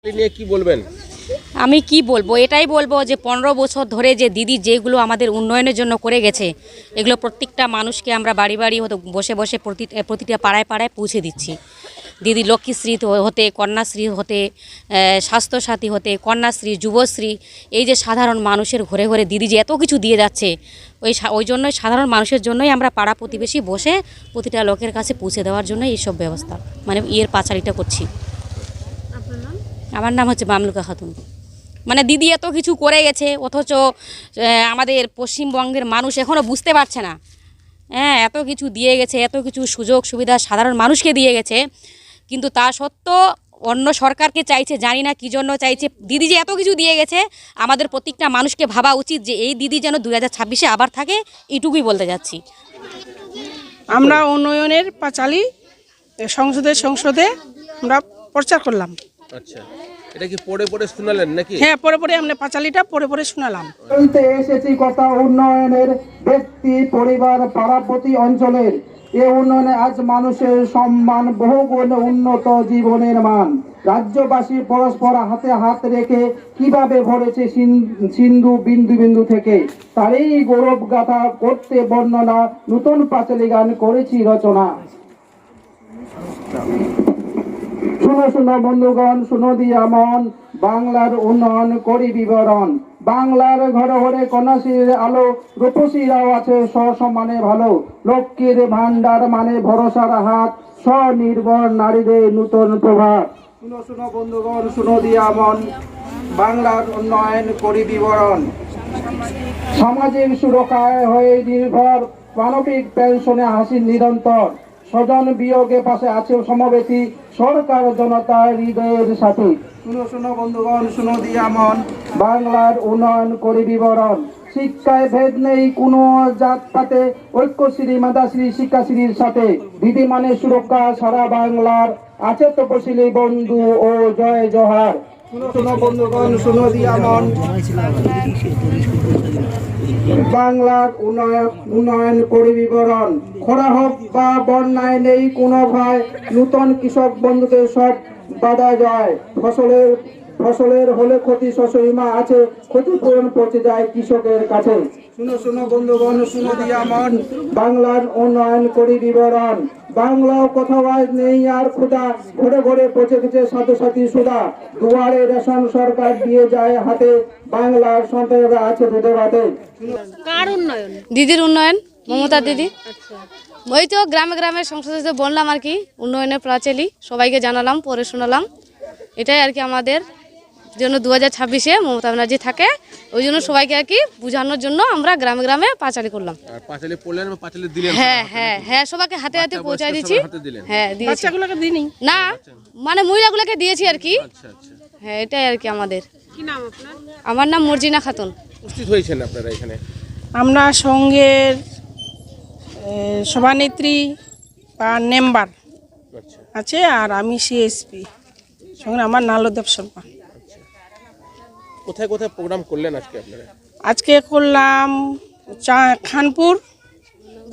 নিয়ে কি বলবেন? আমি কি বলবো, এটাই বলবো যে 15 বছর ধরে যে দিদি যেগুলো আমাদের উন্নয়নের জন্য করে গেছে, এগুলো প্রত্যেকটা মানুষকে আমরা বাড়ি বাড়ি বসে বসে প্রতিটা পাড়ায় পাড়ায় পৌঁছে দিচ্ছি। দিদি লক্ষ্মীশ্রী হতে, কন্যাশ্রী হতে, স্বাস্থ্যসাথী হতে, কন্যাশ্রী, যুবশ্রী, এই যে সাধারণ মানুষের ঘরে ঘরে দিদি যে এত কিছু দিয়ে যাচ্ছে, ওই জন্যই সাধারণ মানুষের জন্যই আমরা পাড়া প্রতিবেশী বসে প্রতিটা লোকের কাছে পৌঁছে দেওয়ার জন্য এইসব ব্যবস্থা, মানে পাঁচালিটা করছি। আমার নাম হচ্ছে মামলুকা খাতুন। মানে দিদি এত কিছু করে গেছে, অথচ আমাদের পশ্চিমবঙ্গের মানুষ এখনও বুঝতে পারছে না। হ্যাঁ, এত কিছু দিয়ে গেছে, এত কিছু সুযোগ সুবিধা সাধারণ মানুষকে দিয়ে গেছে, কিন্তু তা সত্ত্বেও অন্য সরকারকে চাইছে, জানি না কী জন্য চাইছে। দিদি যে এত কিছু দিয়ে গেছে, আমাদের প্রত্যেকটা মানুষকে ভাবা উচিত যে এই দিদি যেন 2026-এ আবার থাকে, এইটুকুই বলতে যাচ্ছি। আমরা উন্নয়নের পাঁচালী সংসদে আমরা প্রচার করলাম। আচ্ছা, এটা কি পড়ে পড়ে শোনালেন নাকি? হ্যাঁ, পরে আমরা পাঁচালীটা পরে শোনালাম। বলতে এসেছি কথা উন্নয়নের, ব্যক্তি, পরিবার, পাড়াপতি অঞ্চলের। এ উন্নয়নে আজ মানুষের সম্মান, বহুগুণে উন্নত জীবনের মান। রাজ্যবাসী পরস্পর হাতে হাত রেখে কিভাবে ভরেছে সিন্ধু বিন্দু বিন্দু থেকে, তারই গৌরব গাথা করতে বর্ণনা নতুন পাঁচালী গান করেছি রচনা। শুনো শুনো বন্ধুগণ, শুনো দিয়া মন, বাংলার উন্নয়ন করি বিবরণ। বাংলার ঘরে ঘরে কন্যাশ্রীর আলো, রূপসীরাও আছে সসম্মানে ভালো। লক্ষ্মীর ভান্ডার মানে ভরসার হাত, স্বনির্ভর নারীদের নূতন প্রভাত। শুনো শুনো বন্ধুগণ, শুনো দিয়া মন, বাংলার উন্নয়ন করি বিবরণ। সামাজিক সুরক্ষায় হয়ে নির্ভর, মানবিক পেনশনে হাসি নিরন্তর। স্বজন বিয়োগে পাশে আছে সমবেতী, সরকার জনতা হৃদয়ের সাথে। শুনো শুনো বন্ধুগণ, শুনো দিয়া মন, বাংলার উন্নয়ন করি বিবরণ। শিক্ষায় ভেদ নেই কোনো জাতপাতে, ঐক্যশ্রী মাদাশ্রী শিক্ষাশ্রীর সাথে। দিদি মানে সুরক্ষা সারা বাংলার, আছে তপশিলি বন্ধু ও জয় জোহার। শুনো শুনো বন্ধুগণ, শুনো দিয়া মন, বাংলার উন্নয়ন করি বিবরণ। খরা হোক বা বন্যায় নেই কোনো ভয়, নূতন কৃষক বন্ধুদের সব বাধা যায়। ফসলের হলে ক্ষতি সসীমা আছে, ক্ষতিপূরণ পৌঁছে যায় কৃষকের কাছে। শুনো শুনো বন্ধুগণ, শুনো দিয়া মন, বাংলার উন্নয়ন করি বিবরণ। বাংলাও কোথাও আজ নেই আর ক্ষুধা, ঘরে ঘরে পৌঁছে গেছে সাথী সুধা। দুয়ারে রেশন সরকার দিয়ে যায় হাতে, বাংলার সন্তানেরা আছে দুধের হাতে। কার উন্নয়ন? দিদির উন্নয়ন, মমতা দিদি। ওই তো গ্রামে গ্রামে সংসদে বললাম আর কি, উন্নয়নের পাঁচালী সবাইকে জানালাম, পরে শোনালাম। এটাই আর কি আমাদের জন্য 2026-এ মমতা ব্যানার্জি থাকে, ওই জন্য সবাইকে আর কি বোঝানোর জন্য আমরা গ্রামে গ্রামে পাঁচালী করলাম। পাঁচালী পড়লেন, পাঁচালী দিলেন? হ্যাঁ, সবাইকে হাতে হাতে পৌঁছায় দিয়েছি। হ্যাঁ, দিয়েছি। বাচ্চাগুলোকে দিইনি না, মানে মহিলাগুলোকে দিয়েছি আর কি। আচ্ছা আচ্ছা, হ্যাঁ, এটাই আর কি আমাদের। কি নাম আপনার? আমার নাম মর্জিনা খাতুন। উপস্থিত হয়েছেন আপনারা এখানে? আমরা সঙ্গের সভানেত্রী বা মেম্বার আচ্ছা আছে, আর আমি সিএসপি, সঙ্গে আমার নালদেব শর্মা। কোথায় কোথায় প্রোগ্রাম করলেন আজকে আপনারা? আজকে করলাম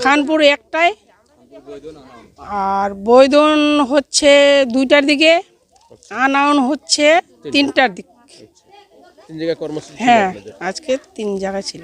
খানপুর একটায়, আর বৈদন হচ্ছে 2টার দিকে, আনাউন হচ্ছে 3টার দিকে। 3 জায়গায় কর্মসূচি? হ্যাঁ, আজকে 3 জায়গায় ছিল।